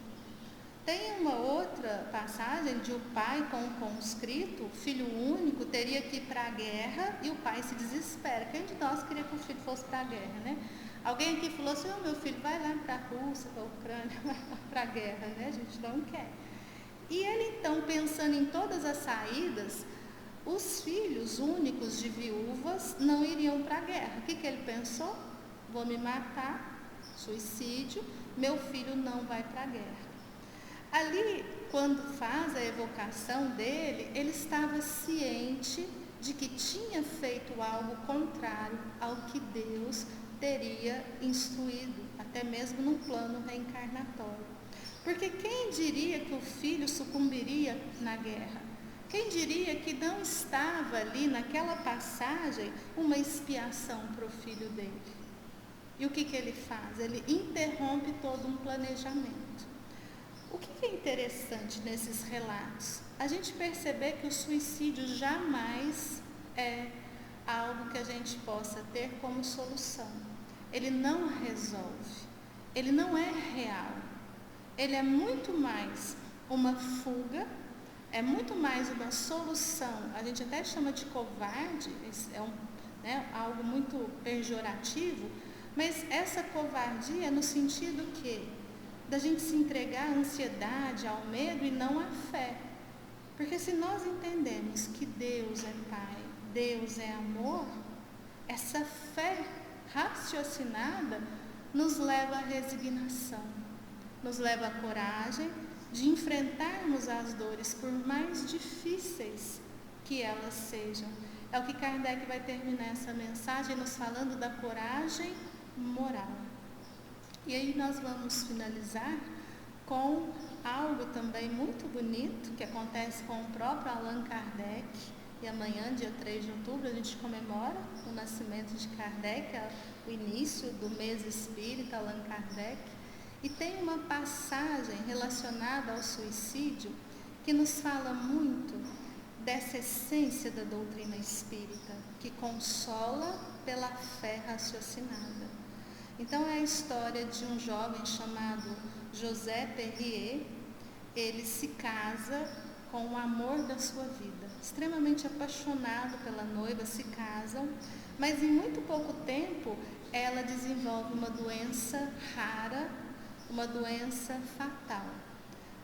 Tem uma outra passagem de um pai com um conscrito, filho único, teria que ir para a guerra e o pai se desespera. Quem de nós queria que o filho fosse para a guerra, né? Alguém aqui falou assim, meu filho, vai lá para a Rússia, para a Ucrânia, para a guerra, né? A gente não quer. E ele então, pensando em todas as saídas, os filhos únicos de viúvas não iriam para a guerra. O que ele pensou? Vou me matar, suicídio, meu filho não vai para a guerra. Ali, quando faz a evocação dele, ele estava ciente de que tinha feito algo contrário ao que Deus teria instruído, até mesmo no plano reencarnatório. Porque quem diria que o filho sucumbiria na guerra? Quem diria que não estava ali naquela passagem uma expiação para o filho dele? E o que ele faz? Ele interrompe todo um planejamento. O que é interessante nesses relatos? A gente perceber que o suicídio jamais é algo que a gente possa ter como solução. Ele não resolve, ele não é real. Ele é muito mais uma fuga, é muito mais uma solução. A gente até chama de covarde, é algo muito pejorativo, mas essa covardia é no sentido que da gente se entregar à ansiedade, ao medo e não à fé. Porque se nós entendemos que Deus é Pai, Deus é amor, essa fé raciocinada nos leva à resignação, nos leva à coragem de enfrentarmos as dores, por mais difíceis que elas sejam. É o que Kardec vai terminar essa mensagem nos falando da coragem moral. E aí nós vamos finalizar com algo também muito bonito que acontece com o próprio Allan Kardec. E amanhã, dia 3 de outubro, a gente comemora o nascimento de Kardec, o início do mês espírita Allan Kardec. E tem uma passagem relacionada ao suicídio que nos fala muito dessa essência da doutrina espírita, que consola pela fé raciocinada. Então é a história de um jovem chamado José Perrier. Ele se casa com o amor da sua vida, extremamente apaixonado pela noiva, se casam, mas em muito pouco tempo ela desenvolve uma doença rara, uma doença fatal.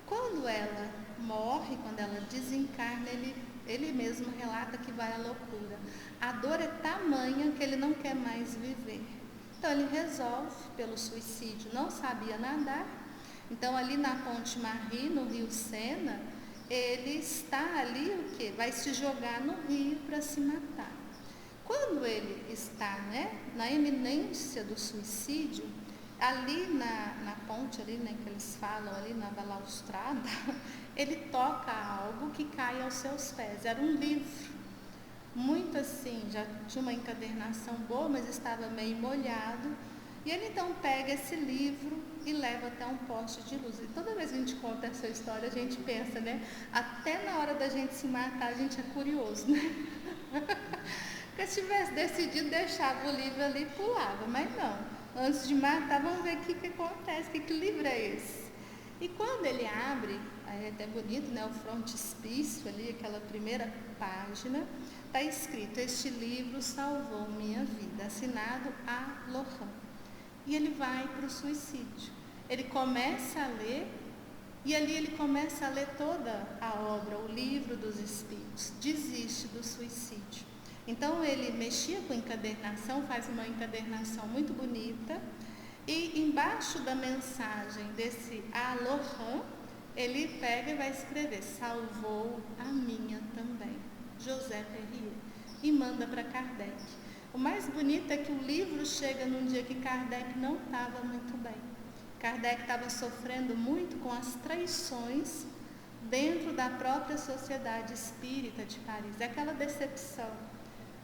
Quando ela morre, quando ela desencarna, ele mesmo relata que vai à loucura. A dor é tamanha que ele não quer mais viver. Então ele resolve pelo suicídio, não sabia nadar. Então ali na Ponte Marie, no Rio Sena, ele está ali o quê? Vai se jogar no rio para se matar. Quando ele está, na iminência do suicídio, ali na ponte, ali, que eles falam, ali na balaustrada, ele toca algo que cai aos seus pés. Era um livro, muito assim, já tinha uma encadernação boa, mas estava meio molhado. E ele então pega esse livro e leva até um poste de luz. E toda vez que a gente conta essa história, a gente pensa, até na hora da gente se matar, a gente é curioso, Porque se tivesse decidido, deixava o livro ali e pulava, mas não. Antes de matar, vamos ver o que acontece, que livro é esse. E quando ele abre, é até bonito, o frontispício ali, aquela primeira página, está escrito: este livro salvou minha vida, assinado A. Lohan. E ele vai para o suicídio. Ele começa a ler, e ali ele começa a ler toda a obra, o livro dos Espíritos, desiste do suicídio. Então ele mexia com encadernação, faz uma encadernação muito bonita, e embaixo da mensagem desse Alohan, ele pega e vai escrever: salvou a minha também, José Perrier, e manda para Kardec. O mais bonito é que o livro chega num dia que Kardec não estava muito bem. Kardec estava sofrendo muito com as traições dentro da própria Sociedade Espírita de Paris. É aquela decepção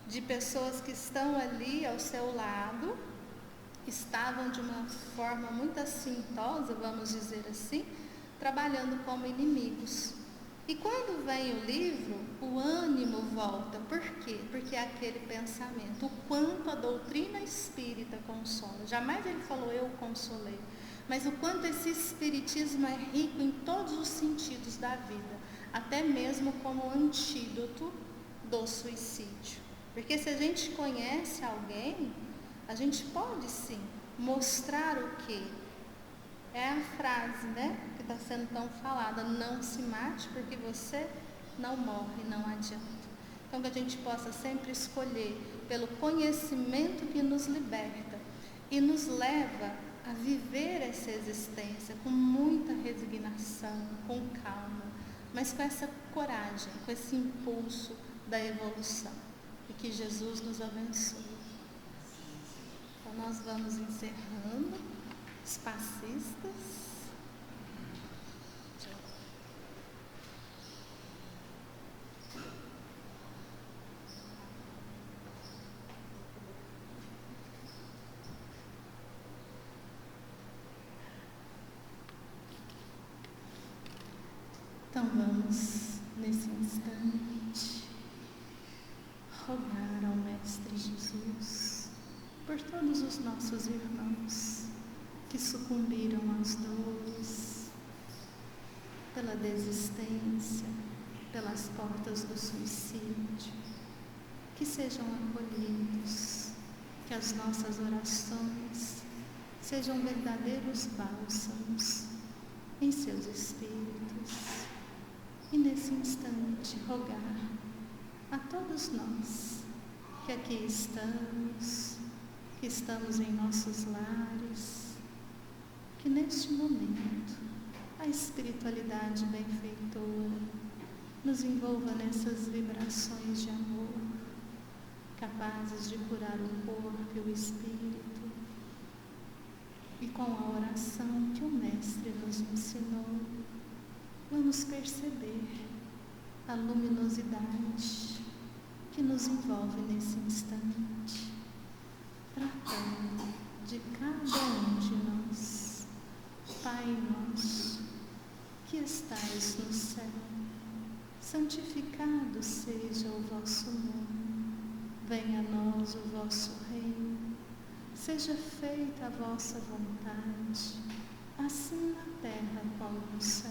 de pessoas que estão ali ao seu lado, estavam de uma forma muito assintosa, vamos dizer assim, trabalhando como inimigos. E quando vem o livro, o ânimo volta. Por quê? Porque é aquele pensamento, o quanto a doutrina espírita consola. Jamais ele falou: eu consolei. Mas o quanto esse espiritismo é rico em todos os sentidos da vida, até mesmo como antídoto do suicídio. Porque se a gente conhece alguém, a gente pode sim mostrar o quê? É a frase, que está sendo tão falada: não se mate porque você não morre, não adianta. Então que a gente possa sempre escolher pelo conhecimento que nos liberta e nos leva a viver essa existência com muita resignação, com calma, mas com essa coragem, com esse impulso da evolução. E que Jesus nos abençoe. Então nós vamos encerrando, os passistas. Então vamos, nesse instante, rogar ao Mestre Jesus por todos os nossos irmãos que sucumbiram às dores, pela desistência, pelas portas do suicídio, que sejam acolhidos, que as nossas orações sejam verdadeiros bálsamos em seus espíritos. E nesse instante rogar a todos nós que aqui estamos, que estamos em nossos lares, que neste momento a espiritualidade benfeitora nos envolva nessas vibrações de amor, capazes de curar o corpo e o espírito, e com a oração que o Mestre nos ensinou, vamos perceber a luminosidade que nos envolve nesse instante, tratando de cada um de nós. Pai nosso, que estais no céu, santificado seja o vosso nome. Venha a nós o vosso reino. Seja feita a vossa vontade, assim na terra como no céu.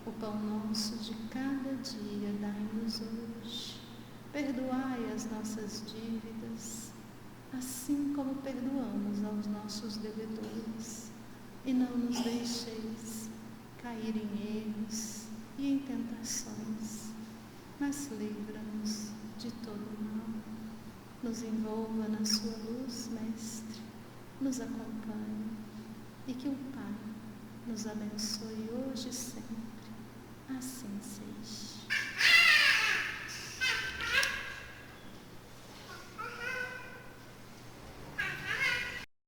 O pão nosso de cada dia dai-nos hoje. as nossas dívidas, assim como perdoamos aos nossos devedores. E não nos deixeis cair em erros e em tentações, mas livra-nos de todo mal. Nos envolva na sua luz, Mestre, nos acompanhe e que o Pai nos abençoe hoje e sempre. Assim seja.